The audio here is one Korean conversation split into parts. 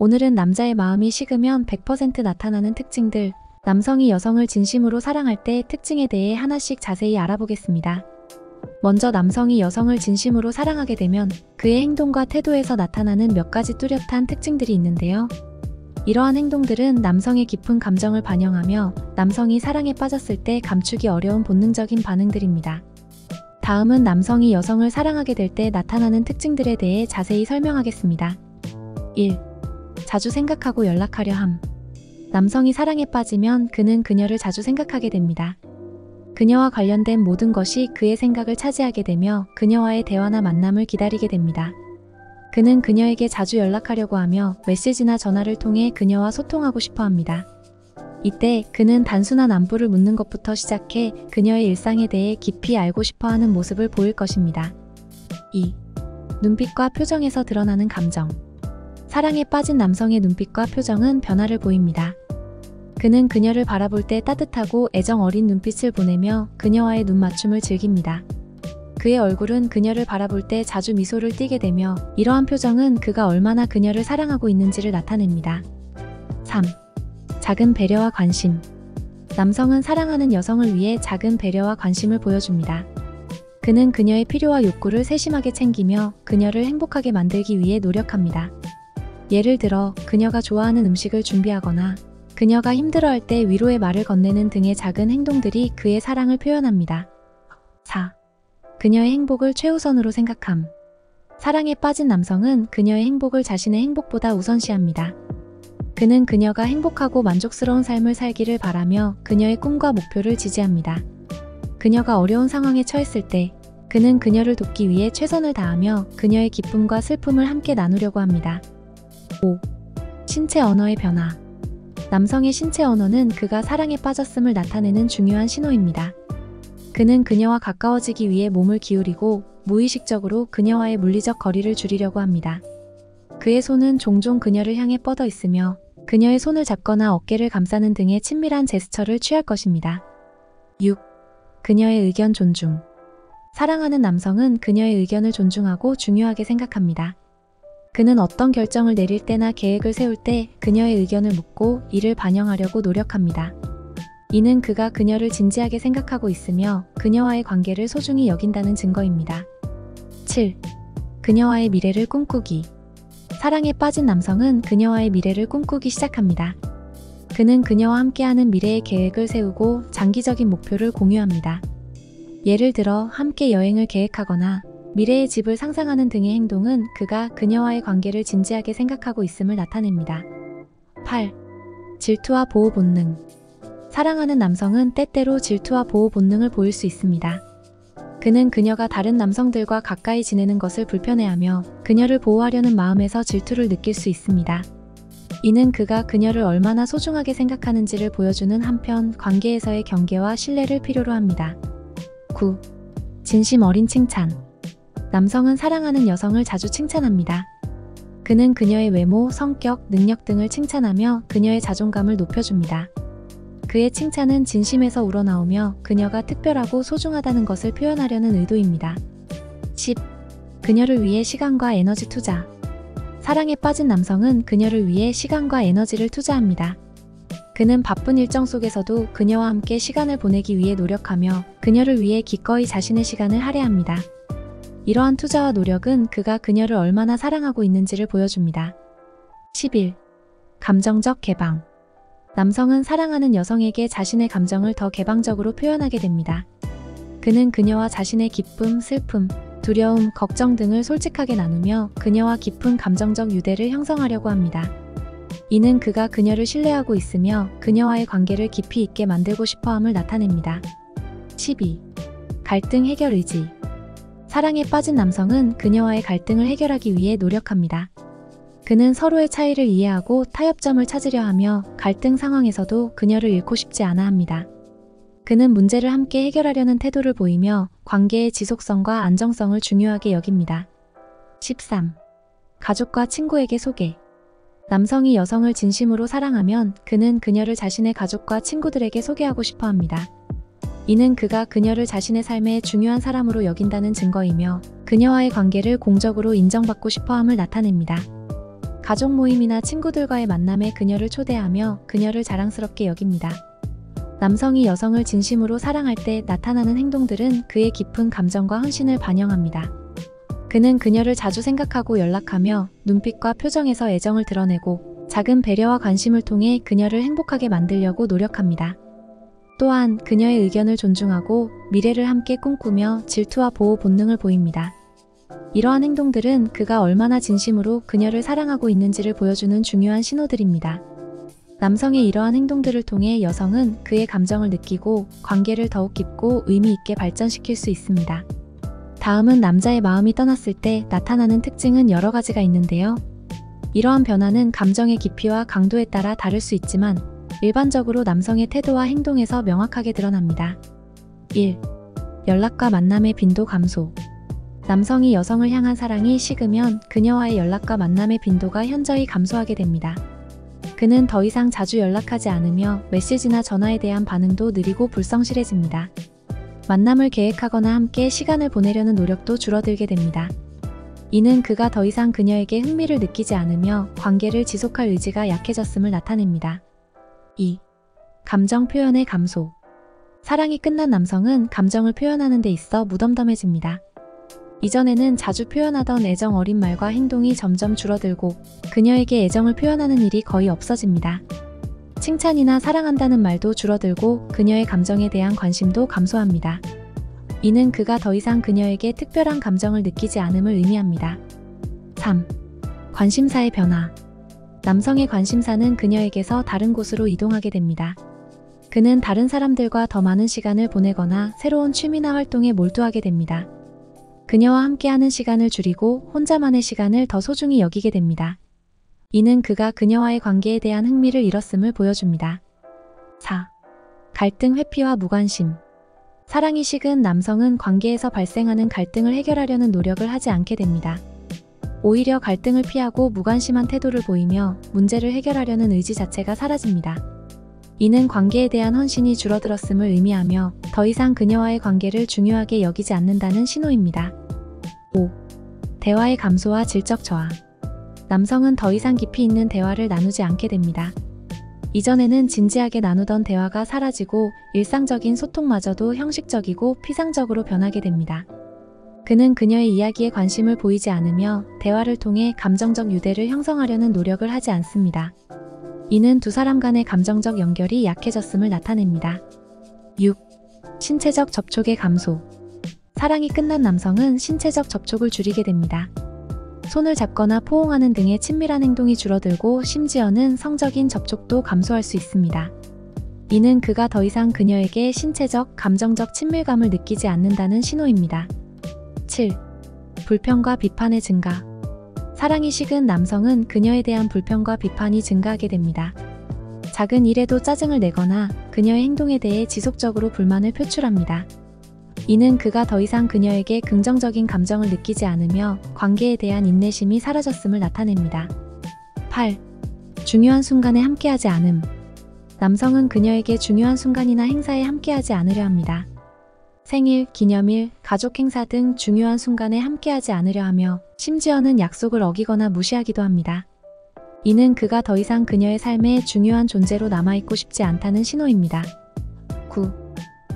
오늘은 남자의 마음이 식으면 100% 나타나는 특징들, 남성이 여성을 진심으로 사랑할 때 특징에 대해 하나씩 자세히 알아보겠습니다. 먼저 남성이 여성을 진심으로 사랑하게 되면 그의 행동과 태도에서 나타나는 몇 가지 뚜렷한 특징들이 있는데요. 이러한 행동들은 남성의 깊은 감정을 반영하며 남성이 사랑에 빠졌을 때 감추기 어려운 본능적인 반응들입니다. 다음은 남성이 여성을 사랑하게 될 때 나타나는 특징들에 대해 자세히 설명하겠습니다. 1. 자주 생각하고 연락하려 함. 남성이 사랑에 빠지면 그는 그녀를 자주 생각하게 됩니다. 그녀와 관련된 모든 것이 그의 생각을 차지하게 되며 그녀와의 대화나 만남을 기다리게 됩니다. 그는 그녀에게 자주 연락하려고 하며 메시지나 전화를 통해 그녀와 소통하고 싶어 합니다. 이때 그는 단순한 안부를 묻는 것부터 시작해 그녀의 일상에 대해 깊이 알고 싶어 하는 모습을 보일 것입니다. 2. 눈빛과 표정에서 드러나는 감정. 사랑에 빠진 남성의 눈빛과 표정은 변화를 보입니다. 그는 그녀를 바라볼 때 따뜻하고 애정 어린 눈빛을 보내며 그녀와의 눈 맞춤을 즐깁니다. 그의 얼굴은 그녀를 바라볼 때 자주 미소를 띠게 되며 이러한 표정은 그가 얼마나 그녀를 사랑하고 있는지를 나타냅니다. 3. 작은 배려와 관심. 남성은 사랑하는 여성을 위해 작은 배려와 관심을 보여줍니다. 그는 그녀의 필요와 욕구를 세심하게 챙기며 그녀를 행복하게 만들기 위해 노력합니다. 예를 들어 그녀가 좋아하는 음식을 준비하거나 그녀가 힘들어할 때 위로의 말을 건네는 등의 작은 행동들이 그의 사랑을 표현합니다. 4. 그녀의 행복을 최우선으로 생각함. 사랑에 빠진 남성은 그녀의 행복을 자신의 행복보다 우선시합니다. 그는 그녀가 행복하고 만족스러운 삶을 살기를 바라며 그녀의 꿈과 목표를 지지합니다. 그녀가 어려운 상황에 처했을 때 그는 그녀를 돕기 위해 최선을 다하며 그녀의 기쁨과 슬픔을 함께 나누려고 합니다. 5. 신체 언어의 변화. 남성의 신체 언어는 그가 사랑에 빠졌음을 나타내는 중요한 신호입니다. 그는 그녀와 가까워지기 위해 몸을 기울이고 무의식적으로 그녀와의 물리적 거리를 줄이려고 합니다. 그의 손은 종종 그녀를 향해 뻗어 있으며 그녀의 손을 잡거나 어깨를 감싸는 등의 친밀한 제스처를 취할 것입니다. 6. 그녀의 의견 존중. 사랑하는 남성은 그녀의 의견을 존중하고 중요하게 생각합니다. 그는 어떤 결정을 내릴 때나 계획을 세울 때 그녀의 의견을 묻고 이를 반영하려고 노력합니다. 이는 그가 그녀를 진지하게 생각하고 있으며 그녀와의 관계를 소중히 여긴다는 증거입니다. 7. 그녀와의 미래를 꿈꾸기. 사랑에 빠진 남성은 그녀와의 미래를 꿈꾸기 시작합니다. 그는 그녀와 함께하는 미래의 계획을 세우고 장기적인 목표를 공유합니다. 예를 들어 함께 여행을 계획하거나 미래의 집을 상상하는 등의 행동은 그가 그녀와의 관계를 진지하게 생각하고 있음을 나타냅니다. 8. 질투와 보호 본능. 사랑하는 남성은 때때로 질투와 보호 본능을 보일 수 있습니다. 그는 그녀가 다른 남성들과 가까이 지내는 것을 불편해하며 그녀를 보호하려는 마음에서 질투를 느낄 수 있습니다. 이는 그가 그녀를 얼마나 소중하게 생각하는지를 보여주는 한편 관계에서의 경계와 신뢰를 필요로 합니다. 9. 진심 어린 칭찬. 남성은 사랑하는 여성을 자주 칭찬합니다. 그는 그녀의 외모, 성격, 능력 등을 칭찬하며 그녀의 자존감을 높여줍니다. 그의 칭찬은 진심에서 우러나오며 그녀가 특별하고 소중하다는 것을 표현하려는 의도입니다. 10. 그녀를 위해 시간과 에너지 투자. 사랑에 빠진 남성은 그녀를 위해 시간과 에너지를 투자합니다. 그는 바쁜 일정 속에서도 그녀와 함께 시간을 보내기 위해 노력하며 그녀를 위해 기꺼이 자신의 시간을 할애합니다. 이러한 투자와 노력은 그가 그녀를 얼마나 사랑하고 있는지를 보여줍니다. 11. 감정적 개방. 남성은 사랑하는 여성에게 자신의 감정을 더 개방적으로 표현하게 됩니다. 그는 그녀와 자신의 기쁨, 슬픔, 두려움, 걱정 등을 솔직하게 나누며 그녀와 깊은 감정적 유대를 형성하려고 합니다. 이는 그가 그녀를 신뢰하고 있으며 그녀와의 관계를 깊이 있게 만들고 싶어함을 나타냅니다. 12. 갈등 해결 의지. 사랑에 빠진 남성은 그녀와의 갈등을 해결하기 위해 노력합니다. 그는 서로의 차이를 이해하고 타협점을 찾으려 하며 갈등 상황에서도 그녀를 잃고 싶지 않아 합니다. 그는 문제를 함께 해결하려는 태도를 보이며 관계의 지속성과 안정성을 중요하게 여깁니다. 13. 가족과 친구에게 소개. 남성이 여성을 진심으로 사랑하면 그는 그녀를 자신의 가족과 친구들에게 소개하고 싶어 합니다. 이는 그가 그녀를 자신의 삶의 중요한 사람으로 여긴다는 증거이며 그녀와의 관계를 공적으로 인정받고 싶어함을 나타냅니다. 가족 모임이나 친구들과의 만남에 그녀를 초대하며 그녀를 자랑스럽게 여깁니다. 남성이 여성을 진심으로 사랑할 때 나타나는 행동들은 그의 깊은 감정과 헌신을 반영합니다. 그는 그녀를 자주 생각하고 연락하며 눈빛과 표정에서 애정을 드러내고 작은 배려와 관심을 통해 그녀를 행복하게 만들려고 노력합니다. 또한 그녀의 의견을 존중하고 미래를 함께 꿈꾸며 질투와 보호 본능을 보입니다. 이러한 행동들은 그가 얼마나 진심으로 그녀를 사랑하고 있는지를 보여주는 중요한 신호들입니다. 남성의 이러한 행동들을 통해 여성은 그의 감정을 느끼고 관계를 더욱 깊고 의미 있게 발전시킬 수 있습니다. 다음은 남자의 마음이 떠났을 때 나타나는 특징은 여러 가지가 있는데요. 이러한 변화는 감정의 깊이와 강도에 따라 다를 수 있지만 일반적으로 남성의 태도와 행동에서 명확하게 드러납니다. 1. 연락과 만남의 빈도 감소. 남성이 여성을 향한 사랑이 식으면 그녀와의 연락과 만남의 빈도가 현저히 감소하게 됩니다. 그는 더 이상 자주 연락하지 않으며 메시지나 전화에 대한 반응도 느리고 불성실해집니다. 만남을 계획하거나 함께 시간을 보내려는 노력도 줄어들게 됩니다. 이는 그가 더 이상 그녀에게 흥미를 느끼지 않으며 관계를 지속할 의지가 약해졌음을 나타냅니다. 2. 감정 표현의 감소. 사랑이 끝난 남성은 감정을 표현하는 데 있어 무덤덤해집니다. 이전에는 자주 표현하던 애정 어린 말과 행동이 점점 줄어들고 그녀에게 애정을 표현하는 일이 거의 없어집니다. 칭찬이나 사랑한다는 말도 줄어들고 그녀의 감정에 대한 관심도 감소합니다. 이는 그가 더 이상 그녀에게 특별한 감정을 느끼지 않음을 의미합니다. 3. 관심사의 변화. 남성의 관심사는 그녀에게서 다른 곳으로 이동하게 됩니다. 그는 다른 사람들과 더 많은 시간을 보내거나 새로운 취미나 활동에 몰두하게 됩니다. 그녀와 함께하는 시간을 줄이고 혼자만의 시간을 더 소중히 여기게 됩니다. 이는 그가 그녀와의 관계에 대한 흥미를 잃었음을 보여줍니다. 4. 갈등 회피와 무관심. 사랑이 식은 남성은 관계에서 발생하는 갈등을 해결하려는 노력을 하지 않게 됩니다. 오히려 갈등을 피하고 무관심한 태도를 보이며 문제를 해결하려는 의지 자체가 사라집니다. 이는 관계에 대한 헌신이 줄어들었음을 의미하며 더 이상 그녀와의 관계를 중요하게 여기지 않는다는 신호입니다. 5. 대화의 감소와 질적 저하. 남성은 더 이상 깊이 있는 대화를 나누지 않게 됩니다. 이전에는 진지하게 나누던 대화가 사라지고 일상적인 소통마저도 형식적이고 피상적으로 변하게 됩니다. 그는 그녀의 이야기에 관심을 보이지 않으며 대화를 통해 감정적 유대를 형성하려는 노력을 하지 않습니다. 이는 두 사람 간의 감정적 연결이 약해졌음을 나타냅니다. 6. 신체적 접촉의 감소. 사랑이 끝난 남성은 신체적 접촉을 줄이게 됩니다. 손을 잡거나 포옹하는 등의 친밀한 행동이 줄어들고 심지어는 성적인 접촉도 감소할 수 있습니다. 이는 그가 더 이상 그녀에게 신체적, 감정적 친밀감을 느끼지 않는다는 신호입니다. 7. 불평과 비판의 증가. 사랑이 식은 남성은 그녀에 대한 불평과 비판이 증가하게 됩니다. 작은 일에도 짜증을 내거나 그녀의 행동에 대해 지속적으로 불만을 표출합니다. 이는 그가 더 이상 그녀에게 긍정적인 감정을 느끼지 않으며 관계에 대한 인내심이 사라졌음을 나타냅니다. 8. 중요한 순간에 함께하지 않음. 남성은 그녀에게 중요한 순간이나 행사에 함께하지 않으려 합니다. 생일, 기념일, 가족 행사 등 중요한 순간에 함께하지 않으려 하며 심지어는 약속을 어기거나 무시하기도 합니다. 이는 그가 더 이상 그녀의 삶에 중요한 존재로 남아있고 싶지 않다는 신호입니다. 9.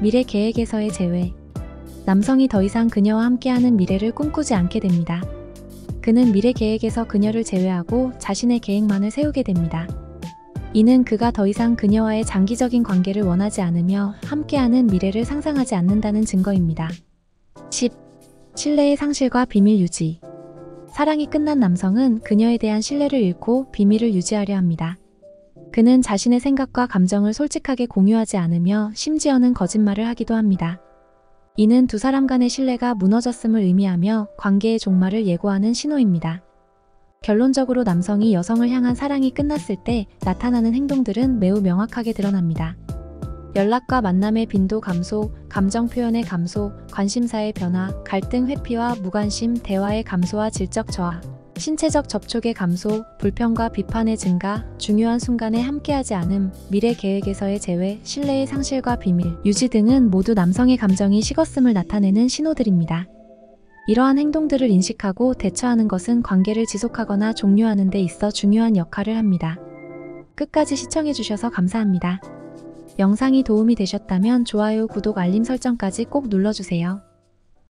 미래 계획에서의 제외. 남성이 더 이상 그녀와 함께하는 미래를 꿈꾸지 않게 됩니다. 그는 미래 계획에서 그녀를 제외하고 자신의 계획만을 세우게 됩니다. 이는 그가 더 이상 그녀와의 장기적인 관계를 원하지 않으며 함께하는 미래를 상상하지 않는다는 증거입니다. 10. 신뢰의 상실과 비밀 유지. 사랑이 끝난 남성은 그녀에 대한 신뢰를 잃고 비밀을 유지하려 합니다. 그는 자신의 생각과 감정을 솔직하게 공유하지 않으며 심지어는 거짓말을 하기도 합니다. 이는 두 사람 간의 신뢰가 무너졌음을 의미하며 관계의 종말을 예고하는 신호입니다. 결론적으로 남성이 여성을 향한 사랑이 끝났을 때 나타나는 행동들은 매우 명확하게 드러납니다. 연락과 만남의 빈도 감소, 감정 표현의 감소, 관심사의 변화, 갈등 회피와 무관심, 대화의 감소와 질적 저하, 신체적 접촉의 감소, 불평과 비판의 증가, 중요한 순간에 함께하지 않음, 미래 계획에서의 제외, 신뢰의 상실과 비밀, 유지 등은 모두 남성의 감정이 식었음을 나타내는 신호들입니다. 이러한 행동들을 인식하고 대처하는 것은 관계를 지속하거나 종료하는 데 있어 중요한 역할을 합니다. 끝까지 시청해주셔서 감사합니다. 영상이 도움이 되셨다면 좋아요, 구독, 알림 설정까지 꼭 눌러주세요.